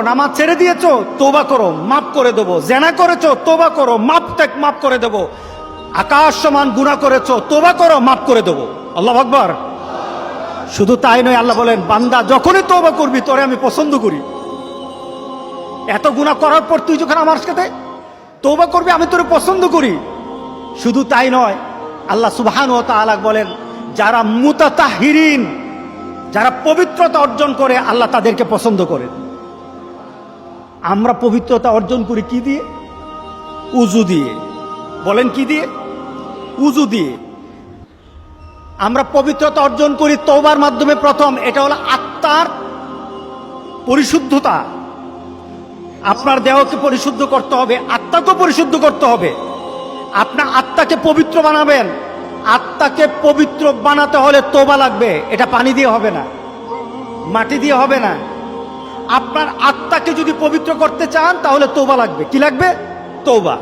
নামাজ ছেড়ে দিয়েছো, তওবা করো, মাফ করে দেবো। জেনা করেছো, তওবা করো, মাফ করে দেবো। আকাশ সমান গুনাহ করেছো, তওবা করো, মাফ করে দেবো। আল্লাহু আকবার। শুধু তাই নয়, আল্লাহ বলেন, বান্দা যখনই তওবা করবি তোরে আমি পছন্দ করি। এত গুনাহ করার পর তুই যখন আমার সাথে তওবা করবি, আমি তোরে পছন্দ করি। শুধু তাই নয়, আল্লাহ সুবহানাহু ওয়া তাআলা বলেন, যারা মুতাতাহহিরিন, যারা পবিত্রতা অর্জন করে, আল্লাহ তাদেরকে পছন্দ করেন। আমরা পবিত্রতা অর্জন করি কি দিয়ে? উযু দিয়ে। বলেন কি দিয়ে? উযু দিয়ে। আমরা পবিত্রতা অর্জন করি তওবার মাধ্যমে। প্রথম, এটা হলো আত্মার পরিশুদ্ধতা। আপনার দেহকে পরিশুদ্ধ করতে হবে, আত্মাকে পরিশুদ্ধ করতে হবে। আপনার আত্মাকে পবিত্র বানাবেন। আত্মাকে পবিত্র বানাতে হলে তওবা লাগবে। এটা পানি দিয়ে হবে না, মাটি দিয়ে হবে না। আপনার আত্মাকে যদি পবিত্র করতে চান তাহলে তওবা লাগবে। কি লাগবে? তওবা।